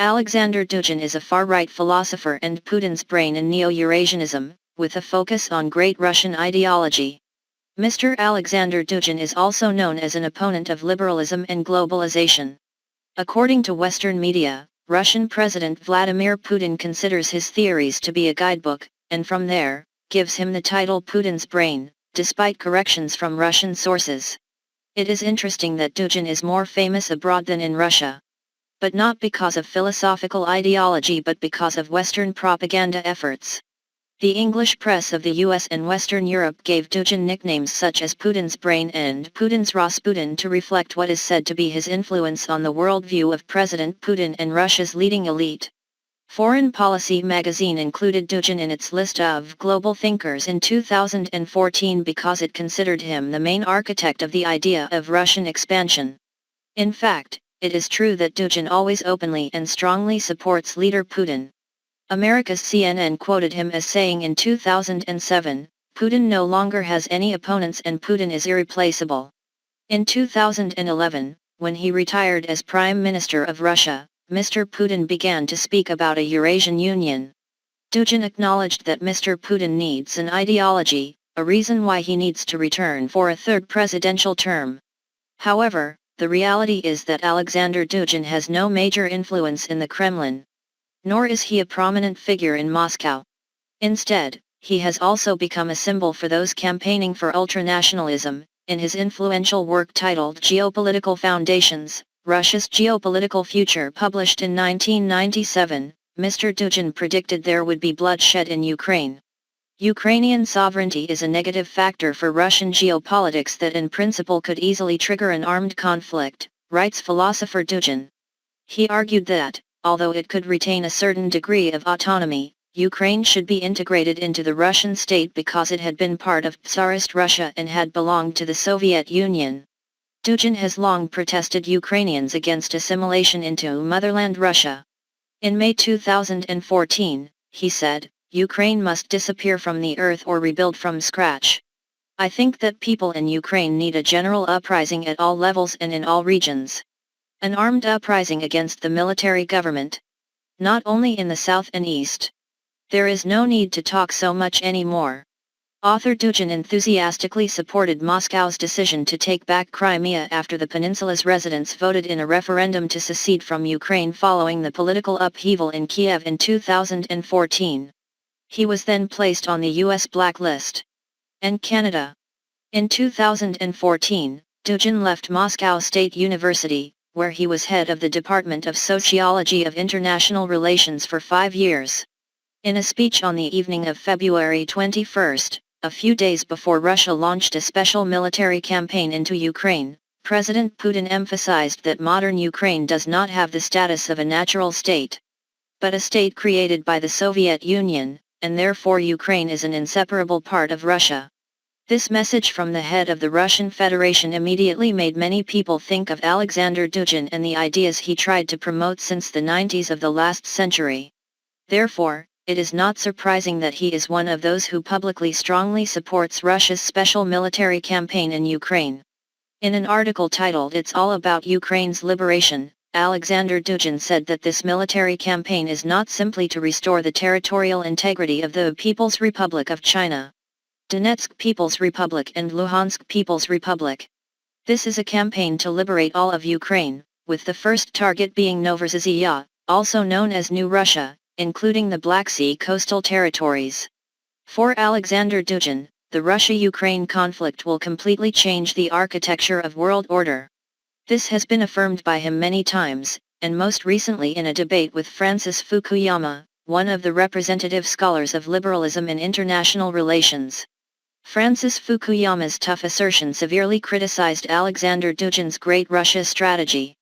Alexander Dugin is a far-right philosopher and Putin's brain in neo-Eurasianism, with a focus on Great Russian ideology. Mr. Alexander Dugin is also known as an opponent of liberalism and globalization. According to Western media, Russian President Vladimir Putin considers his theories to be a guidebook, and from there, gives him the title Putin's brain, despite corrections from Russian sources. It is interesting that Dugin is more famous abroad than in Russia. But not because of philosophical ideology but because of Western propaganda efforts. The English press of the US and Western Europe gave Dugin nicknames such as Putin's brain and Putin's Rasputin to reflect what is said to be his influence on the worldview of President Putin and Russia's leading elite. Foreign Policy magazine included Dugin in its list of global thinkers in 2014 because it considered him the main architect of the idea of Russian expansion. In fact, it is true that Dugin always openly and strongly supports leader Putin. America's CNN quoted him as saying in 2007, "Putin no longer has any opponents and Putin is irreplaceable." In 2011, when he retired as Prime Minister of Russia, Mr. Putin began to speak about a Eurasian Union. Dugin acknowledged that Mr. Putin needs an ideology, a reason why he needs to return for a third presidential term. However, the reality is that Alexander Dugin has no major influence in the Kremlin. Nor is he a prominent figure in Moscow. Instead, he has also become a symbol for those campaigning for ultranationalism. In his influential work titled Geopolitical Foundations, Russia's Geopolitical Future published in 1997, Mr. Dugin predicted there would be bloodshed in Ukraine. Ukrainian sovereignty is a negative factor for Russian geopolitics that in principle could easily trigger an armed conflict, writes philosopher Dugin. He argued that, although it could retain a certain degree of autonomy, Ukraine should be integrated into the Russian state because it had been part of Tsarist Russia and had belonged to the Soviet Union. Dugin has long protested Ukrainians against assimilation into motherland Russia. In May 2014, he said, "Ukraine must disappear from the earth or rebuild from scratch. I think that people in Ukraine need a general uprising at all levels and in all regions. An armed uprising against the military government. Not only in the south and east. There is no need to talk so much anymore." Author Dugin enthusiastically supported Moscow's decision to take back Crimea after the peninsula's residents voted in a referendum to secede from Ukraine following the political upheaval in Kiev in 2014. He was then placed on the US blacklist. And Canada. In 2014, Dugin left Moscow State University, where he was head of the Department of Sociology of International Relations for 5 years. In a speech on the evening of February 21, a few days before Russia launched a special military campaign into Ukraine, President Putin emphasized that modern Ukraine does not have the status of a natural state, but a state created by the Soviet Union, and therefore Ukraine is an inseparable part of Russia. This message from the head of the Russian Federation immediately made many people think of Alexander Dugin and the ideas he tried to promote since the 90s of the last century. Therefore, it is not surprising that he is one of those who publicly strongly supports Russia's special military campaign in Ukraine. In an article titled "It's All About Ukraine's Liberation," Alexander Dugin said that this military campaign is not simply to restore the territorial integrity of the People's Republic of China, Donetsk People's Republic and Luhansk People's Republic. This is a campaign to liberate all of Ukraine, with the first target being Novorossiya, also known as New Russia, including the Black Sea coastal territories. For Alexander Dugin, the Russia-Ukraine conflict will completely change the architecture of world order. This has been affirmed by him many times, and most recently in a debate with Francis Fukuyama, one of the representative scholars of liberalism and international relations. Francis Fukuyama's tough assertion severely criticized Alexander Dugin's Great Russia strategy.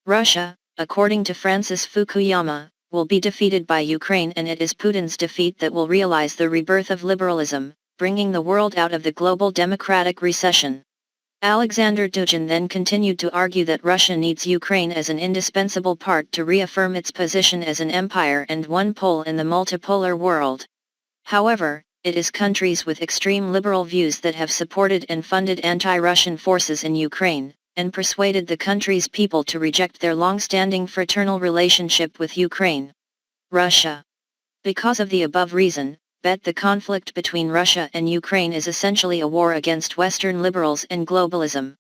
Russia, according to Francis Fukuyama, will be defeated by Ukraine, and it is Putin's defeat that will realize the rebirth of liberalism, bringing the world out of the global democratic recession. Alexander Dugin then continued to argue that Russia needs Ukraine as an indispensable part to reaffirm its position as an empire and one pole in the multipolar world. However, it is countries with extreme liberal views that have supported and funded anti-Russian forces in Ukraine, and persuaded the country's people to reject their long-standing fraternal relationship with Ukraine. Russia. Because of the above reason, the conflict between Russia and Ukraine is essentially a war against Western liberals and globalism.